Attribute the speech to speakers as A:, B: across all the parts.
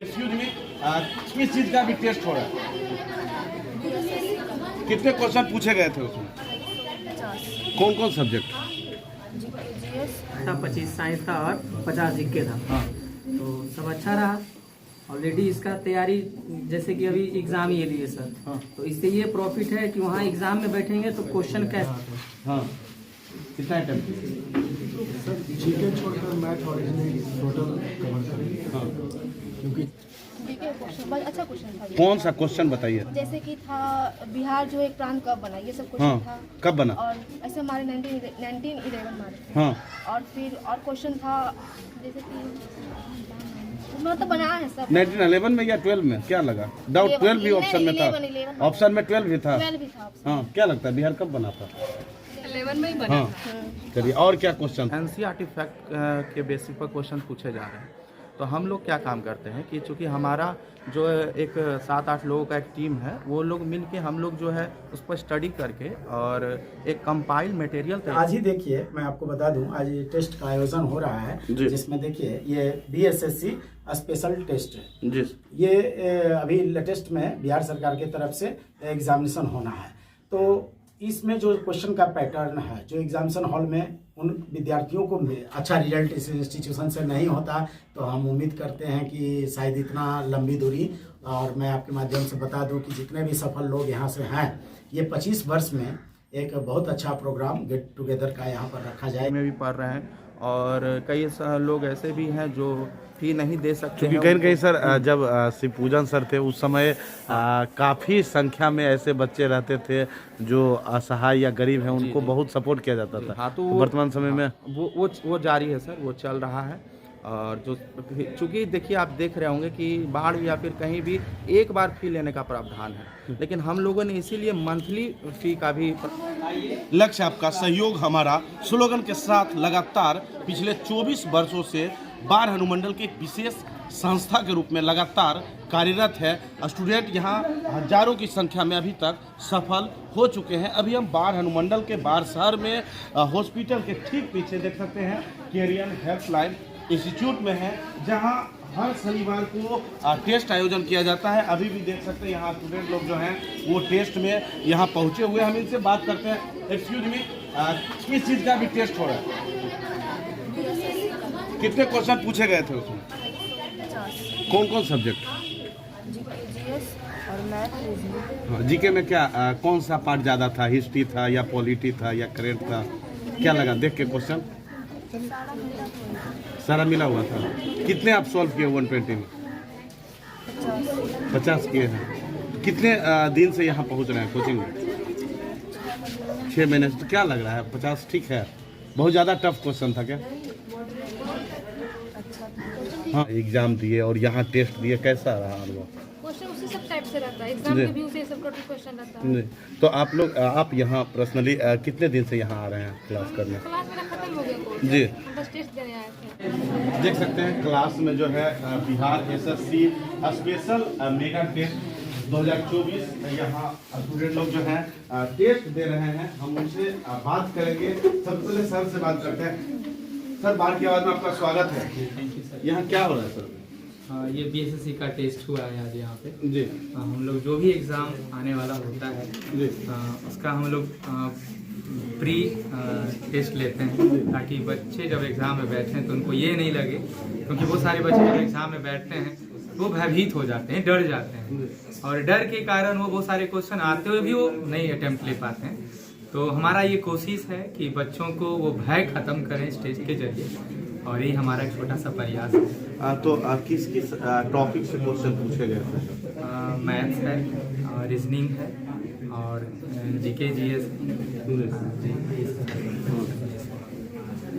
A: Excuse me, किस चीज का भी टेस्ट हो रहा है? कितने क्वेश्चन पूछे गए थे उसमें?
B: 50
A: कौन कौन सब्जेक्ट?
B: जीएस
C: था 25 साइंस था और 50 जीके था।
A: हाँ
C: तो सब अच्छा रहा। ऑलरेडी इसका तैयारी जैसे कि अभी एग्जाम ये लिए सर,
A: हाँ।
C: तो इससे ये प्रॉफिट है कि वहाँ एग्जाम में बैठेंगे तो क्वेश्चन कैसे
A: हाँ, कितना अटेम्प्ट?
D: जीके छोड़कर मैथ और रीजनिंग टोटल कवर करेंगे।
A: हाँ,
D: क्योंकि
B: जीके क्वेश्चन बहुत अच्छा क्वेश्चन था ये।
A: कौन सा क्वेश्चन बताइए?
B: जैसे कि था बिहार जो एक प्रांत कब बना, ये सब
A: हाँ,
B: क्वेश्चन था।
A: कब बना?
B: और ऐसे हमारे 1911 मार्च में।
A: हाँ,
B: और फिर और क्वेश्चन था जैसे कि मतलब बना है सब।
A: 1911 में या 12 में? क्या लगा डाउट? 12 भी ऑप्शन में था।
B: 11
A: ऑप्शन में 12 भी था।
B: 12 भी था option।
A: हाँ, क्या लगता है बिहार कब बना था?
B: 11 में ही बना
A: हाँ,
B: था।
A: चलिए और क्या क्वेश्चन?
E: एनसीईआरटी फैक्ट के बेसिस पर क्वेश्चन पूछे जा रहे हैं। तो हम लोग क्या काम करते हैं कि चूँकि हमारा जो एक 7-8 लोगों का एक टीम है, वो लोग मिल के हम लोग जो है उस पर स्टडी करके और एक कंपाइल मटेरियल
D: आज ही देखिए, मैं आपको बता दूं, आज ये टेस्ट का आयोजन हो रहा है
A: जी।
D: जिसमें देखिए ये बीएसएससी स्पेशल टेस्ट है।
A: जी,
D: ये अभी लेटेस्ट में बिहार सरकार की तरफ से एग्जामिनेशन होना है। तो इसमें जो क्वेश्चन का पैटर्न है, जो एग्जामिनेशन हॉल में उन विद्यार्थियों को अच्छा रिजल्ट इस इंस्टीट्यूशन से नहीं होता, तो हम उम्मीद करते हैं कि शायद इतना लंबी दूरी, और मैं आपके माध्यम से बता दूं कि जितने भी सफल लोग यहाँ से हैं, ये 25 वर्ष में एक बहुत अच्छा प्रोग्राम गेट टुगेदर का यहाँ पर रखा जाए।
E: में भी पढ़ रहे हैं और कई लोग ऐसे भी हैं जो फी नहीं दे सकते
A: क्योंकि
E: हैं।
A: कहीं न कहीं सर जब शिव पूजन सर थे उस समय काफ़ी संख्या में ऐसे बच्चे रहते थे जो असहाय या गरीब हैं, उनको बहुत सपोर्ट किया जाता था।
E: हाँ, तो
A: वर्तमान समय में
E: वो जारी है सर, वो चल रहा है। और जो चूँकि देखिए आप देख रहे होंगे कि बाढ़ या फिर कहीं भी एक बार फी लेने का प्रावधान है, लेकिन हम लोगों ने इसीलिए मंथली फी का भी
A: लक्ष्य आपका सहयोग हमारा स्लोगन के साथ लगातार पिछले 24 वर्षों से बाढ़ अनुमंडल के एक विशेष संस्था के रूप में लगातार कार्यरत है। स्टूडेंट यहाँ हजारों की संख्या में अभी तक सफल हो चुके हैं। अभी हम बाढ़ अनुमंडल के बाढ़ शहर में हॉस्पिटल के ठीक पीछे देख सकते हैं कैरियर हेल्पलाइन इंस्टीट्यूट में है, जहाँ हर शनिवार को टेस्ट आयोजन किया जाता है। अभी भी देख सकते हैं यहाँ स्टूडेंट लोग जो हैं वो टेस्ट में यहाँ पहुँचे हुए हैं। हम इनसे बात करते हैं। एक्सक्यूज मी, किस चीज़ का भी टेस्ट हो रहा है? कितने क्वेश्चन पूछे गए थे उसमें?
B: 50
A: कौन कौन सब्जेक्ट?
B: जीएस और मैथ रीजनिंग।
A: हाँ, जीके में क्या कौन सा पार्ट ज़्यादा था? हिस्ट्री था या पॉलिटी था या करेंट था? क्या लगा देख के क्वेश्चन? सारा मिला हुआ था। कितने आप सॉल्व किए 120 में? 50 किए हैं। कितने दिन से यहाँ पहुँच रहे हैं कोचिंग में? 6 महीने से। तो क्या लग रहा है 50 ठीक है? बहुत ज़्यादा टफ क्वेश्चन था क्या? हाँ, एग्जाम दिए और यहाँ टेस्ट दिए, कैसा रहा अनुभव?
B: क्वेश्चन उसी सब टाइप से रहता है, एग्जाम
A: जी।
B: में भी उसी सब टाइप क्वेश्चन रहता है।
A: जी। तो आप लोग आप यहाँ पर्सनली कितने दिन से यहाँ आ रहे हैं क्लास करने?
B: क्लास मेरा खत्म हो गया कोर्स,
A: जी,
B: बस टेस्ट देने आए थे।
A: देख सकते हैं क्लास में जो है Bihar SSC special mega test 2024 यहाँ स्टूडेंट लोग जो हैं टेस्ट दे रहे हैं। हम उनसे बात करेंगे। सबसे पहले सर से बात करते हैं। सर, बाढ़ की आवाज़ में आपका स्वागत है।
C: Thank you sir.
A: यहाँ क्या हो रहा है सर?
C: ये बीएसएससी का टेस्ट हुआ है आज यहाँ पे।
A: जी
C: हम लोग जो भी एग्ज़ाम आने वाला होता है
A: जी
C: उसका हम लोग प्री टेस्ट लेते हैं, ताकि बच्चे जब एग्ज़ाम में बैठें तो उनको ये नहीं लगे, क्योंकि वो सारे बच्चे जब एग्ज़ाम में बैठते हैं वो भयभीत हो जाते हैं, डर जाते हैं, और डर के कारण वो बहुत सारे क्वेश्चन आते हुए भी वो नहीं अटेम्प्ट ले पाते हैं। तो हमारा ये कोशिश है कि बच्चों को वो भय ख़त्म करें इस टेस्ट के जरिए, और यही हमारा एक छोटा सा प्रयास है।
A: तो किस किस टॉपिक से क्वेश्चन पूछे गए थे?
C: मैथ्स है, रीजनिंग है और जीके जीएस।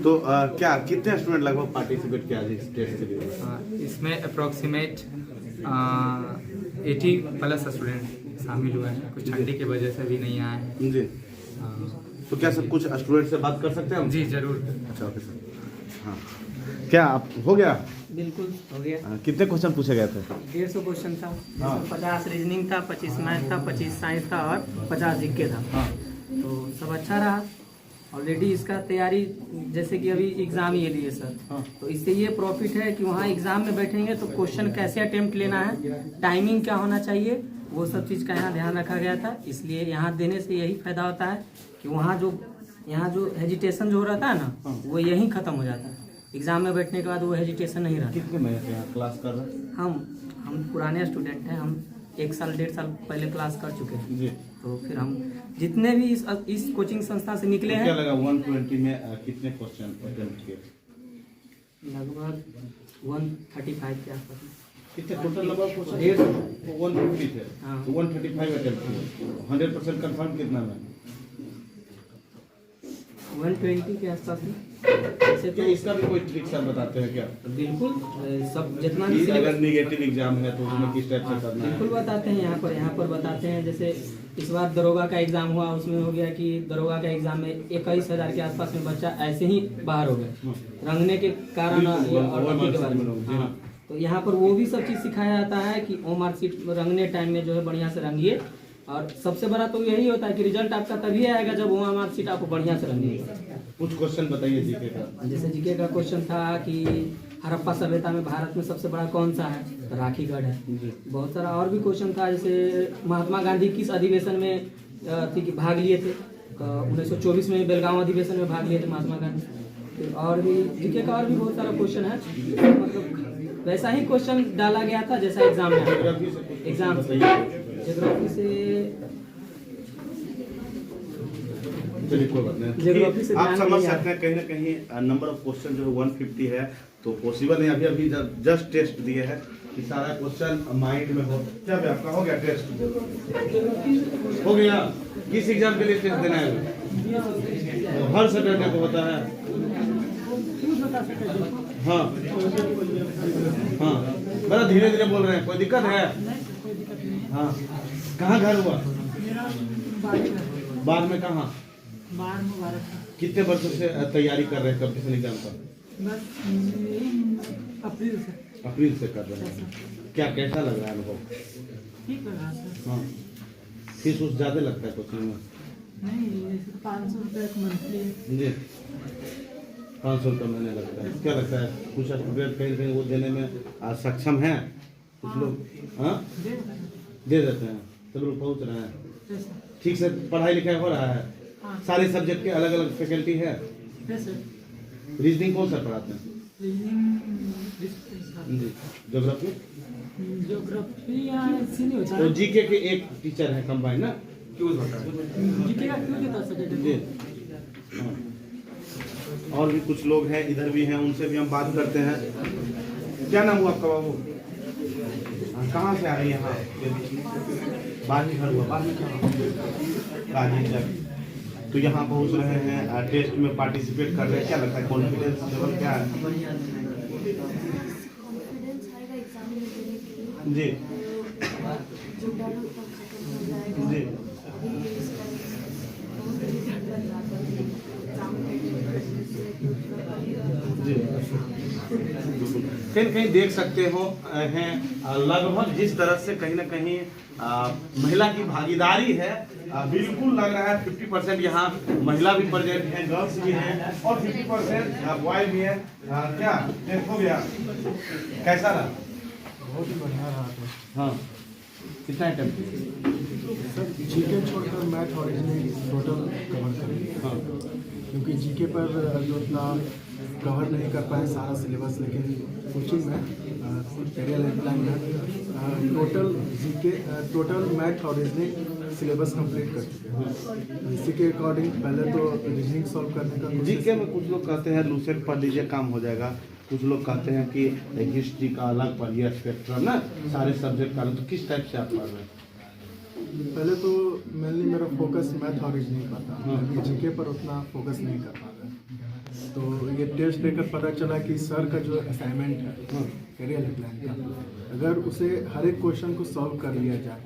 A: तो क्या कितने स्टूडेंट लगभग पार्टिसिपेट किया इस टेस्ट के लिए?
C: इसमें अप्रोक्सीमेट 80+ स्टूडेंट शामिल हुए हैं, कुछ ठंडी की वजह से भी नहीं आए हैं।
A: जी, तो क्या सब कुछ स्टूडेंट से बात कर सकते हैं हम?
C: जी जरूर।
A: अच्छा, ओके सर। हाँ, क्या आप हो गया?
C: बिल्कुल हो गया।
A: कितने क्वेश्चन पूछे गए थे?
C: 150 क्वेश्चन था।
A: हाँ।
C: 50 रीजनिंग था, 25 मैथ था, 25 साइंस था और 50 जीके था।
A: हाँ,
C: तो सब अच्छा रहा।
F: ऑलरेडी इसका तैयारी, जैसे कि अभी एग्जाम ये लिए सर, तो इससे ये प्रॉफिट है कि वहाँ एग्जाम में बैठेंगे तो क्वेश्चन कैसे अटेम्प्ट लेना है, टाइमिंग क्या होना चाहिए, वो सब चीज़ का यहाँ ध्यान रखा गया था। इसलिए यहाँ देने से यही फायदा होता है कि यहाँ जो हेजिटेशन जो रहता है ना, वो यहीं ख़त्म हो जाता है। एग्जाम में बैठने के बाद वो हेजिटेशन नहीं रहता।
A: कितने महीने से यहाँ क्लास कर रहे हैं?
F: हम पुराने स्टूडेंट हैं, हम 1 साल 1.5 साल पहले क्लास कर चुके हैं।
A: जी।
F: तो फिर हम जितने भी इस कोचिंग संस्था से निकले
A: क्या
F: हैं,
A: लगा 120 में कितने क्वेश्चन अटेम्प्ट किए?
F: लगभग 135 के आसपास।
A: कितने टोटल लगा क्वेश्चन? 150 थे।
F: हाँ।
A: तो 135 अटेम्प्ट किए। 100% कंफर्म कितना में?
F: 120 के आसपास में। वैसे
A: क्या
F: तो
A: इसका भी कोई ट्रिक सर बताते हैं क्या?
F: बिल्कुल सब जितना भी
A: कि अगर
F: syllabus-
A: निगेटिव एग्जाम है तो उसमें
F: हाँ,
A: किस टाइप से करना
F: बिल्कुल
A: है?
F: बताते हैं यहाँ पर बताते हैं। जैसे इस बार दरोगा का एग्जाम हुआ, उसमें हो गया कि दरोगा का एग्जाम में 21,000 के आसपास में बच्चा ऐसे ही बाहर हो गए, रंगने के कारण
A: बिल्कुल,
F: या
A: वो
F: और टॉपिक के बारे में।
A: जी हाँ।
F: हाँ, तो यहाँ पर वो भी सब चीज़ सिखाया जाता है कि वो मार्कशीट रंगने टाइम में जो है बढ़िया से रंगिए। और सबसे बड़ा तो यही होता है कि रिजल्ट आपका तभी आएगा जब वो मार्कशीट आपको बढ़िया से रंगिएगा।
A: कुछ क्वेश्चन बताइए जीके का।
F: जैसे जीके का क्वेश्चन था कि हड़प्पा सभ्यता में भारत में सबसे बड़ा कौन सा है, तो राखीगढ़ है। बहुत सारा और भी क्वेश्चन था, जैसे महात्मा गांधी किस अधिवेशन में थी कि भाग लिए थे, तो 1924 में बेलगांव अधिवेशन में भाग लिए थे महात्मा गांधी। फिर और भी जीके का और भी बहुत सारा क्वेश्चन है, मतलब वैसा ही क्वेश्चन डाला गया था जैसा एग्जाम में एग्जाम ज्योग्राफी से
A: चलिए कोई बात नहीं।
F: ज्योग्राफी से
A: आप
F: ध्यान
A: समझ
F: नहीं
A: सकते हैं कहीं ना कहीं नंबर ऑफ क्वेश्चन जो है 150 है, तो पॉसिबल नहीं। अभी जस्ट टेस्ट दिए हैं कि सारा क्वेश्चन माइंड में हो। क्या भी आपका हो गया टेस्ट? हो गया। किस एग्जाम के लिए टेस्ट देना है? तो हर सैटरडे को होता है। हाँ हाँ, बड़ा धीरे धीरे बोल रहे हैं, कोई दिक्कत है? हाँ, कहाँ घर हुआ? बाद में कहाँ? कितने वर्षों से तैयारी कर रहे हैं कंपटीशन एग्जाम का? अप्रैल से कर रहे हैं। क्या कैसा लग रहा है अनुभव?
G: ठीक लगा सर।
A: हाँ, फीस उस ज्यादा लगता है कोचिंग में?
G: नहीं, 500 रुपये मंथली।
A: जी, 500 रुपये महीने लगता है। क्या लगता है कुछ स्टूडेंट कहीं कहीं वो देने में सक्षम हैं? कुछ लोग हाँ दे देते हैं, सब लोग पहुँच रहे हैं। ठीक से पढ़ाई लिखाई हो रहा है? सारे सब्जेक्ट के अलग अलग फैकल्टी है? रीजनिंग कौन सा पढ़ाते हैं? जी, ज्योग्राफी?
G: ज्योग्राफी या ऐसी नहीं होता
A: तो जीके के एक टीचर है कंबाइन ना?
C: क्यूज होता है।
G: जीके का क्यों देता सर?
A: जी हाँ। और भी कुछ लोग हैं, इधर भी हैं, उनसे भी हम बात करते हैं। क्या नाम हुआ आपका बाबू? कहाँ से आ रही है? यहाँ बाद में घर हुआ, बाद में कहाँ? तो यहाँ पहुँच रहे हैं, टेस्ट में पार्टिसिपेट कर रहे हैं। क्या लगता है कॉन्फिडेंस लेवल क्या है?
B: कॉन्फिडेंस आएगा एग्जाम में देने के लिए।
A: जी
B: जो डर होता है खत्म हो जाएगा।
A: जी
B: अभी इसका बहुत ही डर लग रहा था कि एग्जाम में करने से
A: जी बिल्कुल। कहीं कहीं देख सकते हो हैं लगभग जिस तरह से कहीं ना कहीं महिला की भागीदारी है, बिल्कुल लग रहा है 50% यहाँ महिला भी प्रेजेंट है, गर्ल्स भी हैं और 50% बॉय भी है। क्या हो गया? कैसा रहा?
H: बहुत ही बढ़िया रहा था
A: हाँ, कितना अटेम्प्ट?
H: सर। जीके छोड़कर मैथ और रीजनिंग टोटल कवर करेंगे।
A: हाँ,
H: क्योंकि जीके पर जो उतना कवर नहीं कर पाए सारा सिलेबस, लेकिन कोचिंग में करियर हेल्पलाइन में टोटल मैथ और रीजनिंग सिलेबस कंप्लीट कर चुके हैं। इसी के अकॉर्डिंग पहले तो रीजनिंग सॉल्व करने का कोशिश।
A: जीके में कुछ लोग कहते हैं लूसेंट पढ़ लीजिए काम हो जाएगा, कुछ लोग कहते हैं कि हिस्ट्री का अलग पढ़िए, स्पेक्ट्रम ना सारे सब्जेक्ट का अलग। तो किस टाइप से आप पढ़ रहे हैं?
H: पहले तो मेनली मेरा फोकस मैथ और रीजनिंग पर था, अभी जीके पर उतना फोकस नहीं कर पा रहा। तो ये टेस्ट देकर पता चला कि सर का जो असाइनमेंट है करियर हेल्पलाइन का, अगर उसे हर एक क्वेश्चन को सॉल्व कर लिया जाए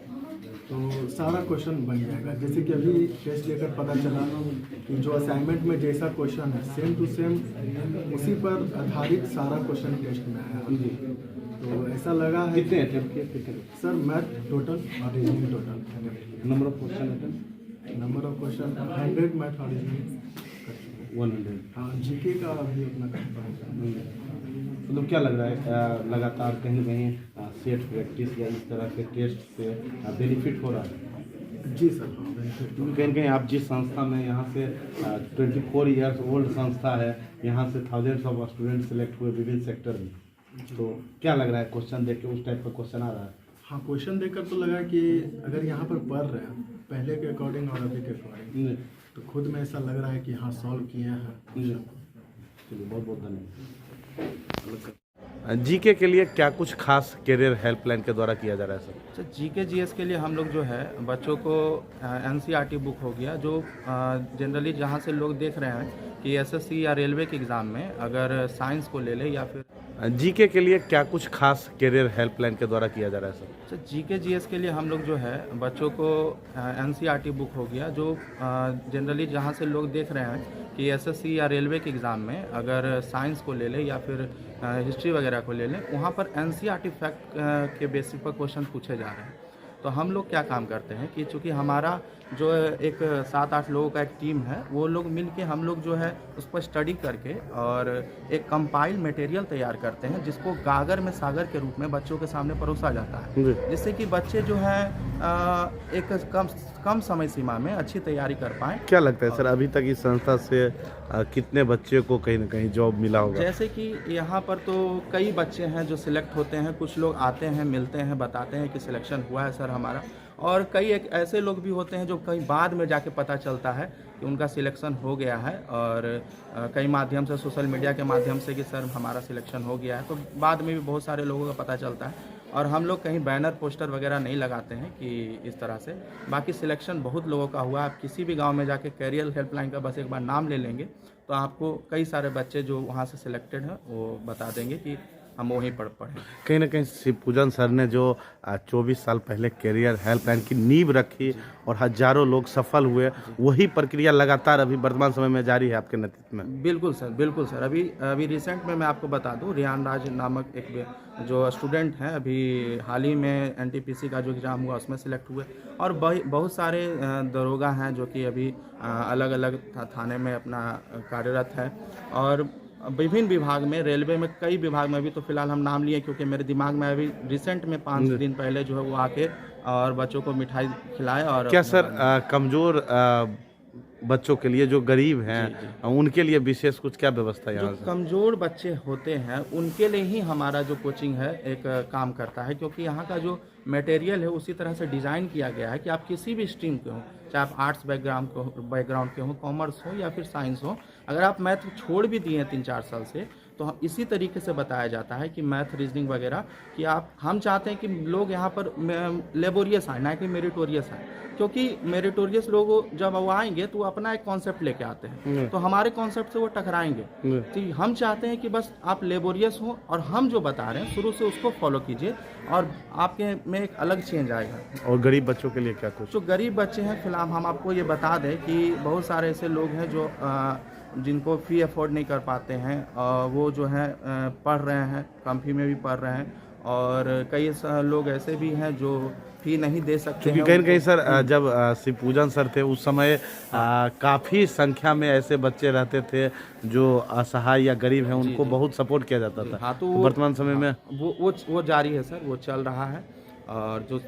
H: तो सारा क्वेश्चन बन जाएगा। जैसे कि अभी टेस्ट लेकर पता चला कि जो असाइनमेंट में जैसा क्वेश्चन है सेम टू सेम उसी पर आधारित सारा क्वेश्चन टेस्ट में आया। तो ऐसा लगा है।
A: कितने अटेम्प्ट किए? कितने?
H: सर मैथ टोटल और reasoning total.
A: Number of question attempt?
H: Number of question 100 math और रीजनिंग।
A: 100।
H: हाँ जीके का अभी अपना कंफर्म है।
A: मतलब क्या लग रहा है लगातार कहीं ना कहीं सेट प्रैक्टिस या इस तरह के टेस्ट से बेनिफिट हो रहा है?
H: जी सर हाँ बेनिफिट
A: क्योंकि कहीं ना कहीं आप जिस संस्था में यहाँ से 24 ईयर्स ओल्ड संस्था है, यहाँ से थाउजेंड्स ऑफ स्टूडेंट सेलेक्ट हुए विभिन्न सेक्टर में, तो क्या लग रहा है क्वेश्चन देख के उस टाइप का क्वेश्चन आ रहा है?
H: हाँ क्वेश्चन देखकर तो लगा कि अगर यहाँ पर पढ़ रहे हैं पहले के अकॉर्डिंग और अभी के अकॉर्डिंग, तो खुद में ऐसा लग रहा है कि हाँ सॉल्व किए हैं।
A: चलिए बहुत बहुत धन्यवाद। जीके के लिए क्या कुछ खास करियर हेल्पलाइन के द्वारा किया जा रहा है सर?
E: तो जीके जीएस के लिए हम लोग जो है बच्चों को एनसीईआरटी बुक हो गया, जो जनरली जहाँ से लोग देख रहे हैं कि एसएससी या रेलवे के एग्ज़ाम में अगर साइंस को ले ले या फिर
A: जीके के लिए क्या कुछ खास करियर हेल्पलाइन के द्वारा किया जा रहा है सर?
E: तो जीके जीएस के लिए हम लोग जो है बच्चों को एनसीईआरटी बुक हो गया, जो जनरली जहाँ से लोग देख रहे हैं कि एसएससी या रेलवे के एग्ज़ाम में अगर साइंस को ले ले या फिर हिस्ट्री वगैरह को ले लें, वहाँ पर एनसीईआरटी फैक्ट के बेसिस पर क्वेश्चन पूछे जा रहे हैं। तो हम लोग क्या काम करते हैं कि चूँकि हमारा जो एक 7-8 लोगों का एक टीम है, वो लोग मिल के हम लोग जो है उस पर स्टडी करके और एक कंपाइल मटेरियल तैयार करते हैं, जिसको गागर में सागर के रूप में बच्चों के सामने परोसा जाता है, जिससे कि बच्चे जो है एक कम समय सीमा में अच्छी तैयारी कर पाएँ।
A: क्या लगता है सर अभी तक इस संस्था से कितने बच्चे को कहीं ना कहीं जॉब मिला होगा?
E: जैसे कि यहाँ पर तो कई बच्चे हैं जो सिलेक्ट होते हैं, कुछ लोग आते हैं, मिलते हैं, बताते हैं कि सिलेक्शन हुआ है सर हमारा, और कई एक ऐसे लोग भी होते हैं जो कहीं बाद में जाके पता चलता है कि उनका सिलेक्शन हो गया है, और कई माध्यम से, सोशल मीडिया के माध्यम से कि सर हमारा सिलेक्शन हो गया है, तो बाद में भी बहुत सारे लोगों का पता चलता है। और हम लोग कहीं बैनर पोस्टर वगैरह नहीं लगाते हैं कि इस तरह से। बाकी सिलेक्शन बहुत लोगों का हुआ। आप किसी भी गांव में जाके कैरियर हेल्पलाइन का बस एक बार नाम ले लेंगे तो आपको कई सारे बच्चे जो वहां से सिलेक्टेड हैं वो बता देंगे कि हम वहीं पर पढ़े।
A: कहीं ना कहीं शिवपूजन सर ने जो 24 साल पहले कैरियर हेल्पलाइन की नींव रखी और हजारों लोग सफल हुए, वही प्रक्रिया लगातार अभी वर्तमान समय में जारी है आपके नेतृत्व में?
E: बिल्कुल सर, बिल्कुल सर। अभी रिसेंट में मैं आपको बता दूं, रियान राज नामक एक जो स्टूडेंट हैं, अभी हाल ही में एनटीपीसी का जो एग्ज़ाम हुआ उसमें सिलेक्ट हुए, और बहुत सारे दरोगा हैं जो कि अभी अलग अलग थाने में अपना कार्यरत है, और विभिन्न विभाग में, रेलवे में, कई विभाग में। अभी तो फिलहाल हम नाम लिए क्योंकि मेरे दिमाग में अभी रिसेंट में 5 दिन पहले जो है वो आके और बच्चों को मिठाई खिलाए। और
A: क्या सर कमज़ोर बच्चों के लिए, जो गरीब हैं, उनके लिए विशेष कुछ क्या व्यवस्था यहाँ
E: जो कमज़ोर बच्चे होते हैं उनके लिए ही हमारा जो कोचिंग है एक काम करता है, क्योंकि यहाँ का जो मटेरियल है उसी तरह से डिज़ाइन किया गया है कि आप किसी भी स्ट्रीम के हों, चाहे आप आर्ट्स बैकग्राउंड के हों, कॉमर्स हो या फिर साइंस हो, अगर आप मैथ छोड़ भी दिए हैं 3-4 साल से, तो हम इसी तरीके से बताया जाता है कि मैथ, रीजनिंग वगैरह कि हम चाहते हैं कि लोग यहाँ पर लेबोरियस आए, ना कि मेरिटोरियस आए, क्योंकि मेरिटोरियस लोग जब वो आएंगे तो वो अपना एक कॉन्सेप्ट लेके आते हैं, तो हमारे कॉन्सेप्ट से वो टकराएंगे। तो हम चाहते हैं कि बस आप लेबोरियस हो और हम जो बता रहे हैं शुरू से उसको फॉलो कीजिए और आपके में एक अलग चेंज आएगा।
A: और गरीब बच्चों के लिए क्या कुछ?
E: जो गरीब बच्चे हैं, फिलहाल हम आपको ये बता दें कि बहुत सारे ऐसे लोग हैं जो जिनको फ़ी अफोर्ड नहीं कर पाते हैं, वो जो है पढ़ रहे हैं, कम फी में भी पढ़ रहे हैं, और कई लोग ऐसे भी हैं जो फी नहीं दे सकते हैं।
A: कहीं कहीं सर जब शिवपूजन सर थे उस समय काफ़ी संख्या में ऐसे बच्चे रहते थे जो असहाय या गरीब हैं, उनको बहुत सपोर्ट किया जाता था।
E: हाँ, तो
A: वर्तमान समय में
E: वो जारी है सर, वो चल रहा है। और जो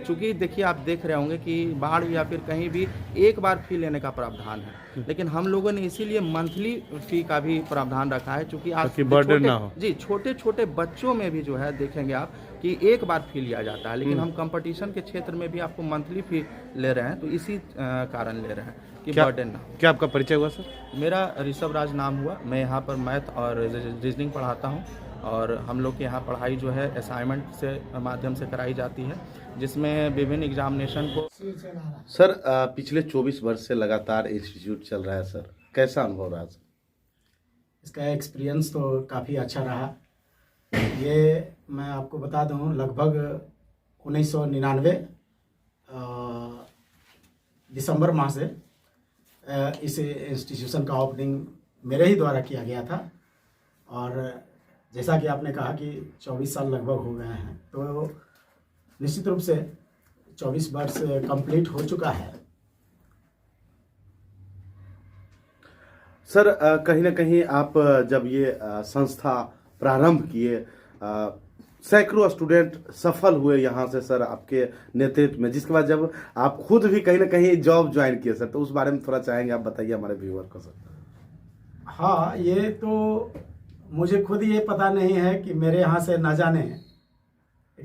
E: चूँकि देखिए आप देख रहे होंगे कि बाढ़ या फिर कहीं भी एक बार फ़ी लेने का प्रावधान है, लेकिन हम लोगों ने इसीलिए मंथली फ़ी का भी प्रावधान रखा है, चूँकि आज
A: बर्डन ना हो।
E: जी, छोटे छोटे बच्चों में भी जो है देखेंगे आप कि एक बार फ़ी लिया जाता है, लेकिन हम कंपटीशन के क्षेत्र में भी आपको मंथली फ़ी ले रहे हैं, तो इसी कारण ले रहे हैं कि बर्डन ना हो।
A: क्या आपका परिचय हुआ सर?
E: मेरा ऋषभ राज नाम हुआ। मैं यहाँ पर मैथ और रीजनिंग पढ़ाता हूँ, और हम लोग के यहाँ पढ़ाई जो है असाइनमेंट से माध्यम से कराई जाती है, जिसमें विभिन्न एग्जामिनेशन को।
A: सर पिछले 24 वर्ष से लगातार इंस्टीट्यूट चल रहा है सर, कैसा अनुभव रहा सर?
D: इसका एक्सपीरियंस तो काफ़ी अच्छा रहा। ये मैं आपको बता दूं, लगभग 1999 दिसंबर माह से इस इंस्टीट्यूशन का ओपनिंग मेरे ही द्वारा किया गया था, और जैसा कि आपने कहा कि 24 साल लगभग हो गए हैं, तो निश्चित रूप से 24 वर्ष कंप्लीट हो चुका है।
A: सर कहीं ना कहीं आप जब ये संस्था प्रारंभ किए, सैकड़ों स्टूडेंट सफल हुए यहाँ से सर आपके नेतृत्व में, जिसके बाद जब आप खुद भी कहीं ना कहीं जॉब ज्वाइन किए सर, तो उस बारे में थोड़ा चाहेंगे आप बताइए हमारे व्यूअर को सर।
D: हाँ, ये तो मुझे खुद ये पता नहीं है कि मेरे यहाँ से न जाने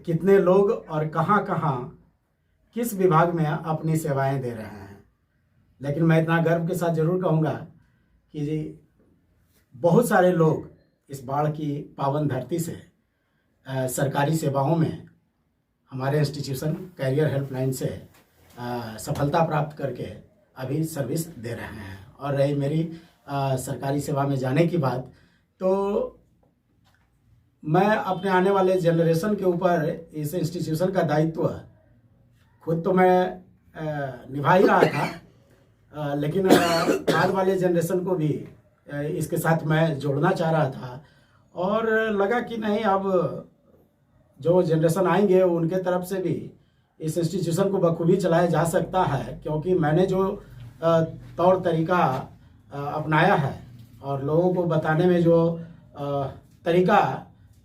D: कितने लोग और कहाँ कहाँ किस विभाग में अपनी सेवाएं दे रहे हैं, लेकिन मैं इतना गर्व के साथ जरूर कहूँगा कि जी बहुत सारे लोग इस बाढ़ की पावन धरती से सरकारी सेवाओं में हमारे इंस्टीट्यूशन कैरियर हेल्पलाइन से सफलता प्राप्त करके अभी सर्विस दे रहे हैं। और रही मेरी सरकारी सेवा में जाने की बात, तो मैं अपने आने वाले जनरेशन के ऊपर इस इंस्टीट्यूशन का दायित्व खुद तो मैं निभा ही रहा था, लेकिन बाद वाले जनरेशन को भी इसके साथ मैं जोड़ना चाह रहा था। और लगा कि नहीं, अब जो जनरेशन आएंगे उनके तरफ से भी इस इंस्टीट्यूशन को बखूबी चलाया जा सकता है, क्योंकि मैंने जो तौर तरीका अपनाया है और लोगों को बताने में जो तरीका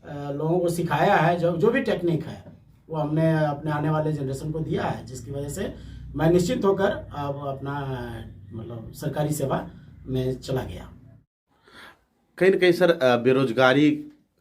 D: लोगों को सिखाया है, जो भी टेक्निक है वो हमने अपने आने वाले जनरेशन को दिया है, जिसकी वजह से मैं निश्चित होकर अब अपना मतलब सरकारी सेवा में चला गया।
A: कहीं ना कहीं सर बेरोजगारी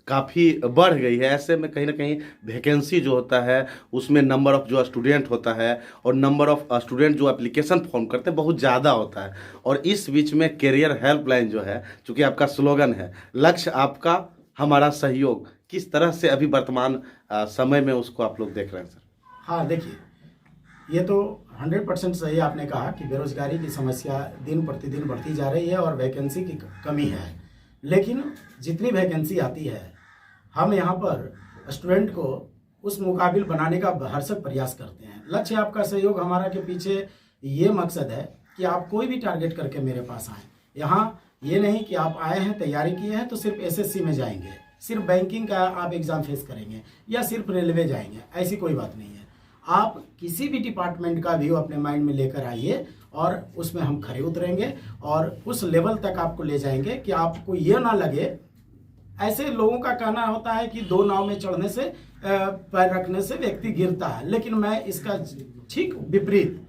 A: काफ़ी बढ़ गई है, ऐसे में कहीं ना कहीं वैकेंसी जो होता है उसमें नंबर ऑफ जो स्टूडेंट होता है और नंबर ऑफ स्टूडेंट जो एप्लीकेशन फॉर्म करते हैं बहुत ज़्यादा होता है। और इस बीच में कैरियर हेल्पलाइन जो है, चूँकि आपका स्लोगन है लक्ष्य आपका हमारा सहयोग, किस तरह से अभी वर्तमान समय में उसको आप लोग देख रहे हैं सर?
D: हाँ, देखिए, ये तो 100% सही आपने कहा कि बेरोजगारी की समस्या दिन प्रतिदिन बढ़ती जा रही है और वैकेंसी की कमी है। लेकिन जितनी वैकेंसी आती है, हम यहाँ पर स्टूडेंट को उस मुकाबिल बनाने का भरसक प्रयास करते हैं। लक्ष्य आपका सहयोग हमारा के पीछे ये मकसद है कि आप कोई भी टारगेट करके मेरे पास आएँ। यहाँ ये नहीं कि आप आए हैं, तैयारी किए हैं तो सिर्फ एसएससी में जाएंगे, सिर्फ बैंकिंग का आप एग्ज़ाम फेस करेंगे या सिर्फ रेलवे जाएंगे, ऐसी कोई बात नहीं है। आप किसी भी डिपार्टमेंट का व्यू अपने माइंड में लेकर आइए और उसमें हम खरे उतरेंगे और उस लेवल तक आपको ले जाएंगे कि आपको ये ना लगे। ऐसे लोगों का कहना होता है कि दो नाव में चढ़ने से पैर रखने से व्यक्ति गिरता है, लेकिन मैं इसका ठीक विपरीत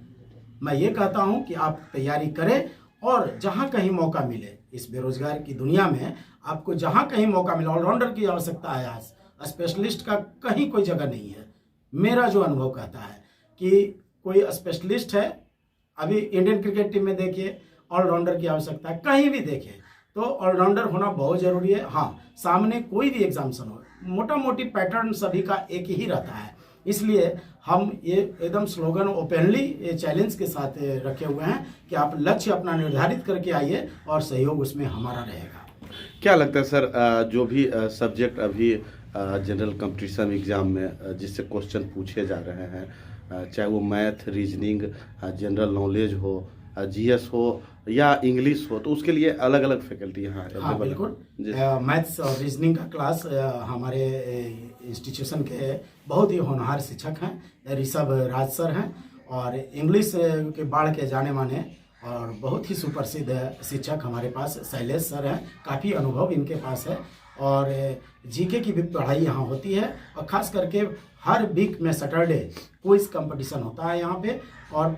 D: मैं ये कहता हूँ कि आप तैयारी करें और जहाँ कहीं मौका मिले, इस बेरोजगार की दुनिया में आपको जहाँ कहीं मौका मिले, ऑलराउंडर की आवश्यकता है आज, स्पेशलिस्ट का कहीं कोई जगह नहीं है। मेरा जो अनुभव कहता है कि कोई स्पेशलिस्ट है, अभी इंडियन क्रिकेट टीम में देखिए ऑलराउंडर की आवश्यकता है, कहीं भी देखिए तो ऑलराउंडर होना बहुत ज़रूरी है। हाँ, सामने कोई भी एग्जामिनेशन हो, मोटा मोटी पैटर्न सभी का एक ही रहता है, इसलिए हम ये एकदम स्लोगन ओपनली चैलेंज के साथ रखे हुए हैं कि आप लक्ष्य अपना निर्धारित करके आइए और सहयोग उसमें हमारा रहेगा।
A: क्या लगता है सर, जो भी सब्जेक्ट अभी जनरल कंपटीशन एग्ज़ाम में जिससे क्वेश्चन पूछे जा रहे हैं, चाहे वो मैथ, रीजनिंग, जनरल नॉलेज हो, जीएस हो या इंग्लिश हो, तो उसके लिए अलग अलग फैकल्टी यहाँ
D: हाँ, बिल्कुल। मैथ्स और रीजनिंग का क्लास हमारे इंस्टीट्यूशन के बहुत ही होनहार शिक्षक हैं, ऋषभ राज सर हैं, और इंग्लिश के बाढ़ के जाने माने और बहुत ही सुप्रसिद्ध शिक्षक हमारे पास शैलेश सर हैं, काफ़ी अनुभव इनके पास है। और जीके की भी पढ़ाई यहाँ होती है और ख़ास करके हर वीक में सैटरडे क्विज कंपटीशन होता है यहाँ पे, और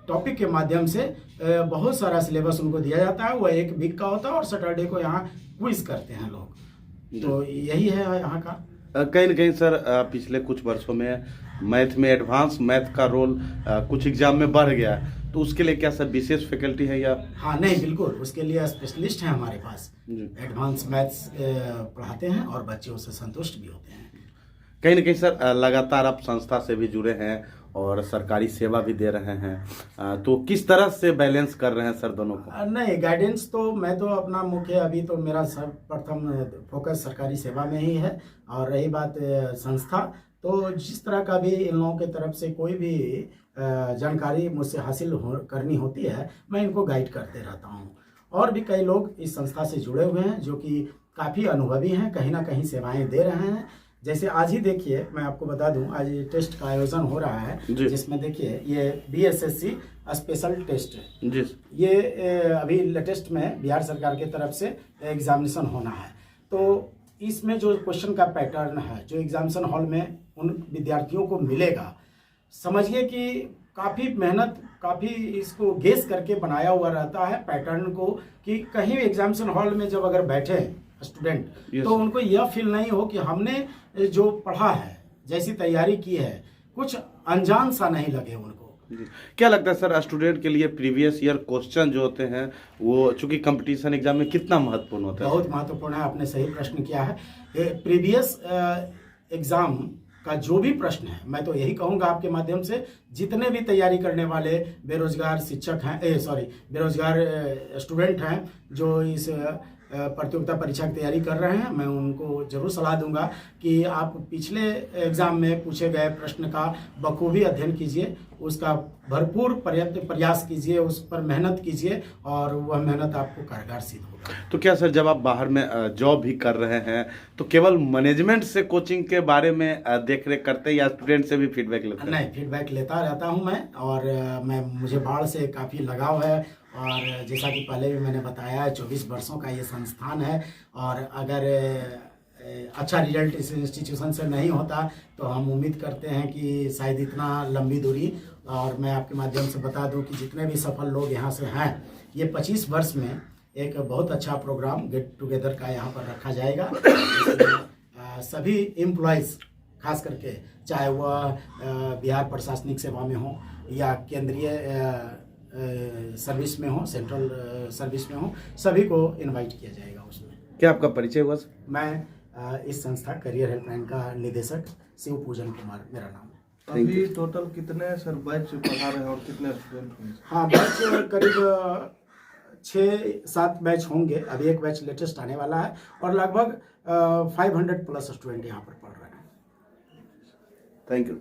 D: टॉपिक के माध्यम से बहुत सारा सिलेबस उनको दिया जाता है। वो एक वीक का होता है और सैटरडे को यहाँ क्विज करते हैं लोग, तो यही है यहाँ का।
A: कहीं ना कहीं सर पिछले कुछ वर्षों में मैथ में एडवांस मैथ का रोल कुछ एग्जाम में बढ़ गया, तो उसके लिए क्या सर विशेष फैकल्टी है या?
D: हाँ, नहीं, बिल्कुल, उसके लिए स्पेशलिस्ट हैं हमारे पास, एडवांस मैथ्स पढ़ाते हैं और बच्चे उससे संतुष्ट भी होते हैं।
A: कहीं ना कहीं सर लगातार आप संस्था से भी जुड़े हैं और सरकारी सेवा भी दे रहे हैं, तो किस तरह से बैलेंस कर रहे हैं सर दोनों को?
D: नहीं, गाइडेंस तो मैं तो अपना मुख्य अभी तो मेरा सर्वप्रथम फोकस सरकारी सेवा में ही है। और रही बात संस्था, तो जिस तरह का भी इन लोगों की तरफ से कोई भी जानकारी मुझसे हासिल करनी होती है, मैं इनको गाइड करते रहता हूँ। और भी कई लोग इस संस्था से जुड़े हुए हैं जो कि काफ़ी अनुभवी हैं, कहीं ना कहीं सेवाएं दे रहे हैं, जैसे आज ही देखिए, मैं आपको बता दूं, आज ये टेस्ट का आयोजन हो रहा है,
A: जी।
D: जिसमें देखिए ये BSSC स्पेशल टेस्ट है।
A: जी
D: ये अभी लेटेस्ट में बिहार सरकार की तरफ से एग्जामिनेशन होना है। तो इसमें जो क्वेश्चन का पैटर्न है, जो एग्जामिनेशन हॉल में उन विद्यार्थियों को मिलेगा, समझिए कि काफ़ी मेहनत, काफ़ी इसको गेस करके बनाया हुआ रहता है पैटर्न को, कि कहीं एग्जामिनेशन हॉल में जब अगर बैठे स्टूडेंट, तो उनको यह फील नहीं हो कि हमने जो पढ़ा है, जैसी तैयारी की है, कुछ अनजान सा नहीं लगे उनको।
A: क्या लगता है सर, स्टूडेंट के लिए प्रीवियस ईयर क्वेश्चन जो होते हैं वो चूंकि कंपटीशन एग्जाम में कितना महत्वपूर्ण होता है?
D: बहुत महत्वपूर्ण है, आपने सही प्रश्न किया है। प्रीवियस एग्जाम का जो भी प्रश्न है, मैं तो यही कहूँगा आपके माध्यम से, जितने भी तैयारी करने वाले बेरोजगार शिक्षक हैं, बेरोजगार स्टूडेंट हैं जो इस प्रतियोगिता परीक्षा की तैयारी कर रहे हैं, मैं उनको जरूर सलाह दूंगा कि आप पिछले एग्जाम में पूछे गए प्रश्न का बखूबी अध्ययन कीजिए, उसका भरपूर प्रयास कीजिए, उस पर मेहनत कीजिए, और वह मेहनत आपको कारगर सिद्ध होगा।
A: तो क्या सर, जब आप बाहर में जॉब भी कर रहे हैं तो केवल मैनेजमेंट से कोचिंग के बारे में देख रेख करते हैं या स्टूडेंट से भी फीडबैक लेते हैं?
D: नहीं, फीडबैक लेता रहता हूं मैं, और मुझे बाढ़ से काफ़ी लगाव है, और जैसा कि पहले भी मैंने बताया, 24 वर्षों का ये संस्थान है, और अगर अच्छा रिजल्ट इस इंस्टीट्यूशन से नहीं होता तो हम उम्मीद करते हैं कि शायद इतना लंबी दूरी, और मैं आपके माध्यम से बता दूं कि जितने भी सफल लोग यहाँ से हैं, ये 25 वर्ष में एक बहुत अच्छा प्रोग्राम गेट टुगेदर का यहाँ पर रखा जाएगा। सभी एम्प्लॉयज़, खास करके चाहे वह बिहार प्रशासनिक सेवा में हो या केंद्रीय सर्विस में हो, सेंट्रल सर्विस में हो, सभी को इनवाइट किया जाएगा उसमें।
A: क्या आपका परिचय हुआ सर?
D: मैं इस संस्था करियर हेल्पलाइन का निदेशक शिव पूजन कुमार मेरा नाम है।
H: अभी टोटल कितने सर बैच पढ़ा रहे हैं और कितने स्टूडेंट हैं?
D: हाँ, बैच करीब 6-7 बैच होंगे। अभी एक बैच लेटेस्ट आने वाला है, और लगभग 500 प्लस स्टूडेंट यहाँ पर पढ़ रहे हैं।
A: Thank you.